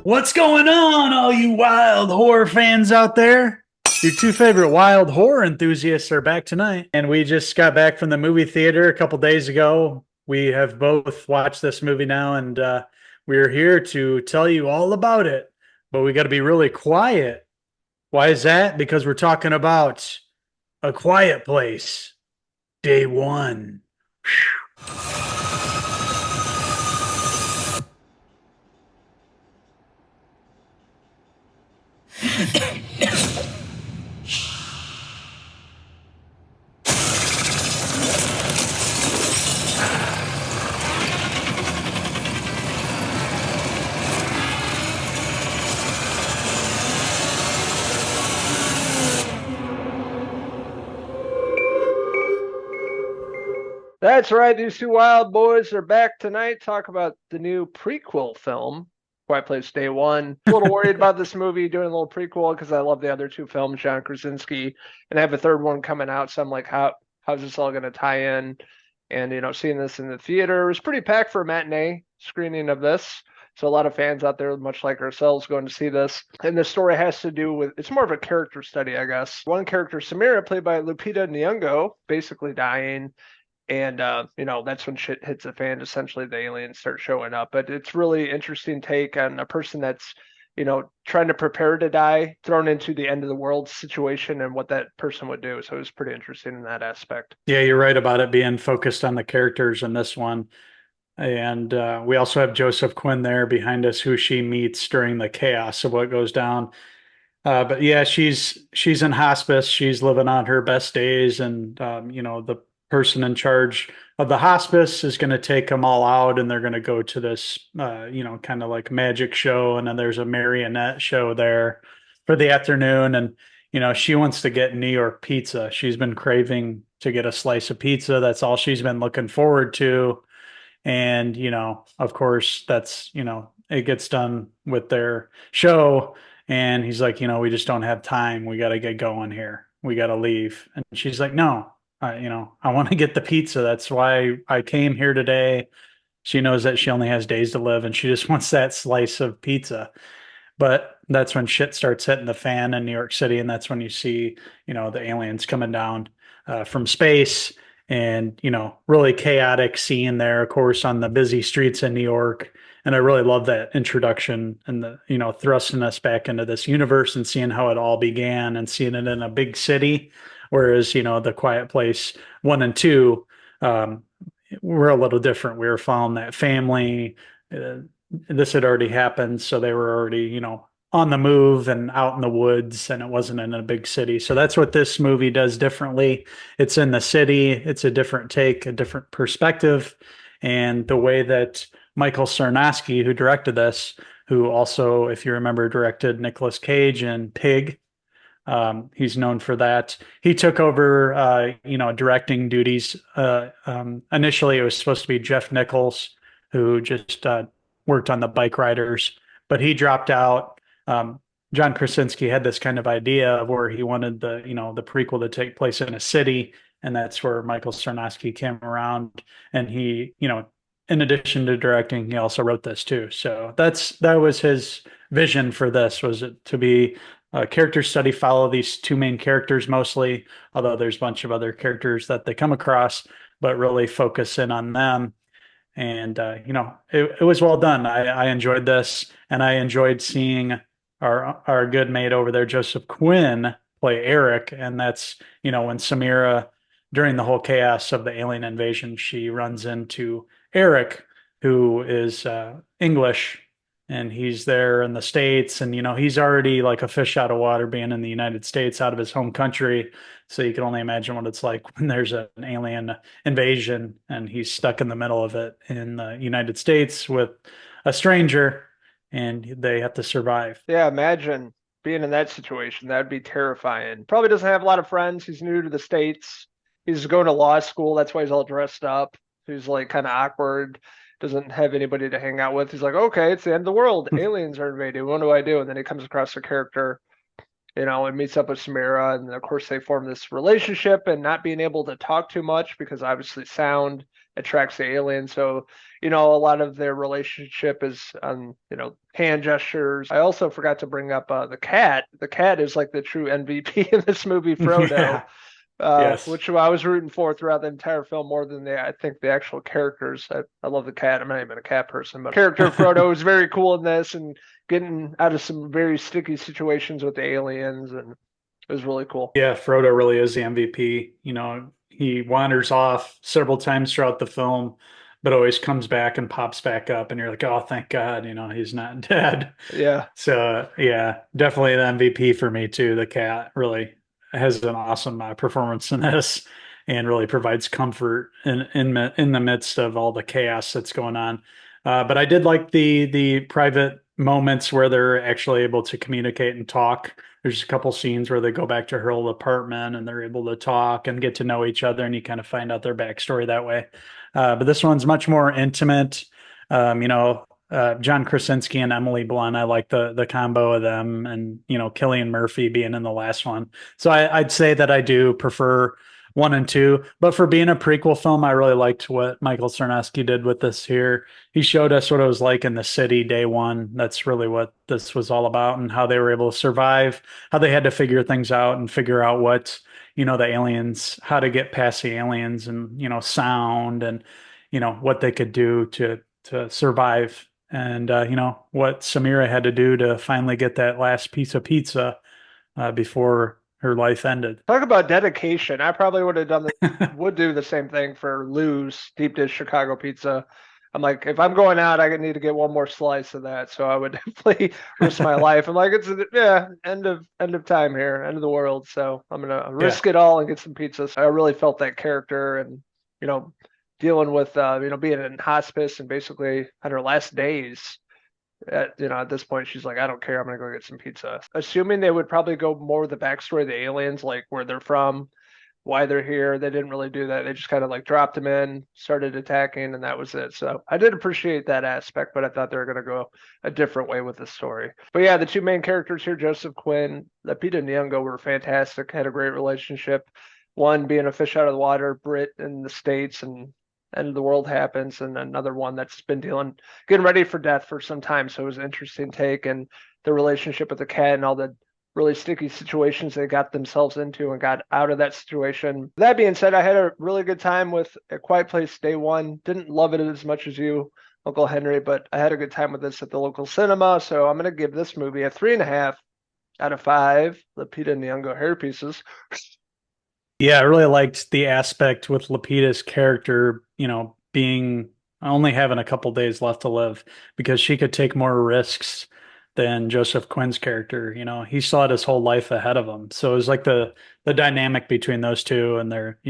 What's going on, all you wild horror fans out there? Your two favorite wild horror enthusiasts are back tonight, and we just got back from the movie theater a couple days ago. We have both watched this movie now, and we're here to tell you all about it. But we got to be really quiet. Why is that? Because we're talking about A Quiet Place, Day One. That's right. These two wild boys are back tonight. Talk about the new prequel film, Quiet Place Day One. A little worried about this movie doing a little prequel because I love the other two films, John Krasinski, and I have a third one coming out. So I'm like, how's this all going to tie in? And seeing this in the theater, it was pretty packed for a matinee screening of this. So a lot of fans out there, much like ourselves, going to see this. And the story has to do with it's more of a character study, I guess. One character, Samira, played by Lupita Nyong'o, basically dying. And that's when shit hits the fan. Essentially, the aliens start showing up. But it's really interesting take on a person that's, trying to prepare to die, thrown into the end of the world situation, and what that person would do. So it was pretty interesting in that aspect. Yeah, you're right about it being focused on the characters in this one. And we also have Joseph Quinn there behind us, who she meets during the chaos of what goes down. But yeah, she's in hospice. She's living on her best days, and the person in charge of the hospice is going to take them all out, and they're going to go to this, kind of like magic show, and then there's a marionette show there for the afternoon, and she wants to get New York pizza. She's been craving to get a slice of pizza. That's all she's been looking forward to. And, of course, that's, it gets done with their show. And he's like, we just don't have time. We got to get going here. We got to leave. And she's like, no, I want to get the pizza. That's why I came here today. She knows that she only has days to live and she just wants that slice of pizza. But that's when shit starts hitting the fan in New York City. And that's when you see, the aliens coming down from space and, really chaotic scene there, of course, on the busy streets in New York. And I really love that introduction and the, thrusting us back into this universe and seeing how it all began and seeing it in a big city. Whereas, The Quiet Place 1 and 2, were a little different. We were following that family. This had already happened. So they were already, on the move and out in the woods, and it wasn't in a big city. So that's what this movie does differently. It's in the city. It's a different take, a different perspective. And the way that Michael Sarnowski, who directed this, who also, if you remember, directed Nicolas Cage and Pig, he's known for that. He took over, directing duties. Initially, it was supposed to be Jeff Nichols, who just worked on the Bike Riders, but he dropped out. John Krasinski had this kind of idea of where he wanted the prequel to take place in a city, and that's where Michael Sarnowski came around. And he, in addition to directing, he also wrote this too. So that was his vision for this, was it to be a character study, follow these two main characters mostly, although there's a bunch of other characters that they come across, but really focus in on them. And it was well done. I enjoyed this, and I enjoyed seeing our good mate over there, Joseph Quinn, play Eric. And that's, when Samira, during the whole chaos of the alien invasion, she runs into Eric, who is English, and he's there in the States. And, he's already like a fish out of water being in the United States, out of his home country. So you can only imagine what it's like when there's an alien invasion and he's stuck in the middle of it in the United States with a stranger, and they have to survive. Yeah, imagine being in that situation. That'd be terrifying. Probably doesn't have a lot of friends. He's new to the States. He's going to law school. That's why he's all dressed up. He's like kind of awkward, doesn't have anybody to hang out with. He's like, okay, it's the end of the world. Aliens are invading. What do I do? And then he comes across a character, and meets up with Samira. And of course, they form this relationship, and not being able to talk too much because obviously sound attracts the aliens. So, a lot of their relationship is on, hand gestures. I also forgot to bring up the cat. The cat is like the true MVP in this movie, Frodo, Yeah. Yes. which I was rooting for throughout the entire film more than I think the actual characters. I love the cat. I'm not even a cat person, but character Frodo was very cool in this and getting out of some very sticky situations with the aliens, and it was really cool. Yeah, Frodo really is the MVP. He wanders off several times throughout the film, but always comes back and pops back up, and you're like, oh, thank God, he's not dead. Yeah. So yeah, definitely the MVP for me too. The cat really has an awesome performance in this, and really provides comfort in the midst of all the chaos that's going on. But I did like the private moments where they're actually able to communicate and talk. There's a couple scenes where they go back to her old apartment and they're able to talk and get to know each other, and you kind of find out their backstory that way. But this one's much more intimate. John Krasinski and Emily Blunt. I like the combo of them, and Cillian Murphy being in the last one. So I'd say that I do prefer one and two. But for being a prequel film, I really liked what Michael Sarnowski did with this here. He showed us what it was like in the city day one. That's really what this was all about, and how they were able to survive, how they had to figure things out and figure out what the aliens, how to get past the aliens, and sound, and what they could do to survive, and what Samira had to do to finally get that last piece of pizza before her life ended. Talk about dedication. I probably would do the same thing for Lou's deep dish Chicago pizza. I'm like, if I'm going out, I need to get one more slice of that. So I would definitely risk my life. I'm like, end of time here, end of the world. So I'm gonna Yeah. risk it all and get some pizza. So I really felt that character, and you know, dealing with being in hospice and basically on her last days. At this point, she's like, I don't care. I'm gonna go get some pizza. Assuming they would probably go more with the backstory of the aliens, like where they're from, why they're here. They didn't really do that. They just kind of like dropped them in, started attacking, and that was it. So I did appreciate that aspect, but I thought they were going to go a different way with the story. But yeah, the two main characters here, Joseph Quinn, Lupita Nyong'o, were fantastic. Had a great relationship. One being a fish out of the water, Brit in the States, and end of the world happens, and another one that's been getting ready for death for some time. So it was an interesting take, and the relationship with the cat and all the really sticky situations they got themselves into and got out of that situation. That being said, I had a really good time with A Quiet Place day one. Didn't love it as much as you, Uncle Henry, but I had a good time with this at the local cinema. So I'm going to give this movie a 3.5 out of 5 Lupita Nyong'o hair pieces. Yeah, I really liked the aspect with Lupita's character, being only having a couple days left to live, because she could take more risks than Joseph Quinn's character. He still had his whole life ahead of him. So it was like the dynamic between those two and their,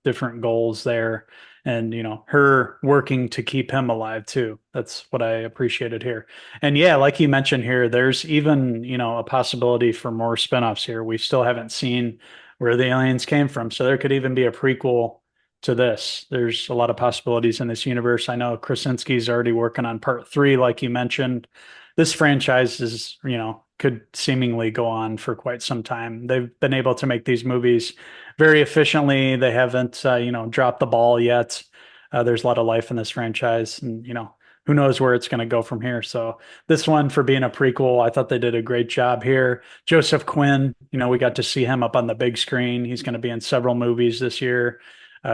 different goals there, and her working to keep him alive too. That's what I appreciated here. And yeah, like you mentioned here, there's even, a possibility for more spinoffs here. We still haven't seen where the aliens came from. So there could even be a prequel to this. There's a lot of possibilities in this universe. I know Krasinski's already working on part 3, like you mentioned. This franchise is, could seemingly go on for quite some time. They've been able to make these movies very efficiently. They haven't, dropped the ball yet. There's a lot of life in this franchise, and who knows where it's going to go from here. So this one, for being a prequel, I thought they did a great job here. Joseph Quinn, we got to see him up on the big screen. He's going to be in several movies this year.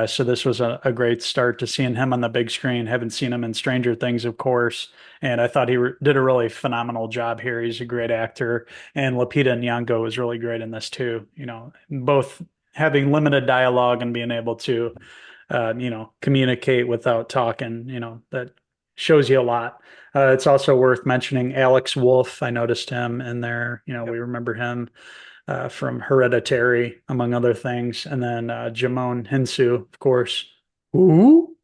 So this was a great start to seeing him on the big screen. Haven't seen him in Stranger Things, of course, and I thought he did a really phenomenal job here. He's a great actor, and Lupita Nyong'o was really great in this too. Both having limited dialogue and being able to, communicate without talking. That shows you a lot. It's also worth mentioning Alex Wolff. I noticed him in there. Yep. We remember him from Hereditary, among other things. And then Jimon Hinsu, of course. Ooh,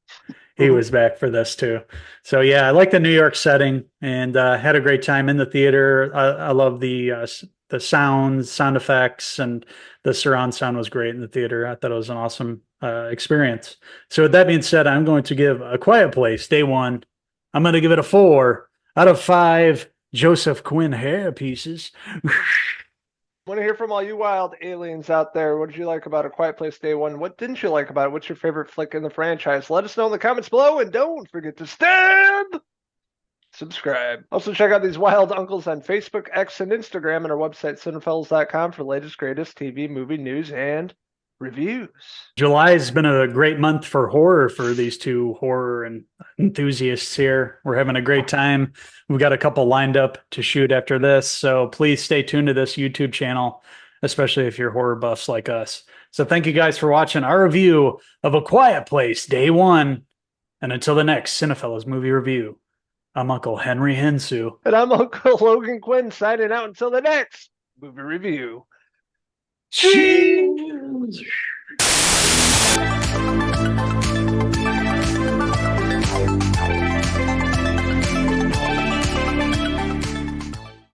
he Mhm. was back for this too. So yeah, I like the New York setting, and had a great time in the theater. I love the sound effects, and the surround sound was great in the theater. I thought it was an awesome experience. So with that being said, I'm going to give A Quiet Place day one. I'm going to give it a 4 out of 5 Joseph Quinn hair pieces. Want to hear from all you wild aliens out there. What did you like about A Quiet Place Day One? What didn't you like about it? What's your favorite flick in the franchise? Let us know in the comments below, and don't forget to subscribe. Also, check out these wild uncles on Facebook, X, and Instagram, and our website, Cinephellas.com, for latest, greatest TV, movie news, and reviews. July has been a great month for horror for these two horror and enthusiasts here. We're having a great time. We've got a couple lined up to shoot after this, so please stay tuned to this YouTube channel, especially if you're horror buffs like us. So thank you guys for watching our review of A Quiet Place Day One. And until the next Cinephellas movie review, I'm Uncle Henry Hensu. And I'm Uncle Logan Quinn signing out until the next movie review. Cheers!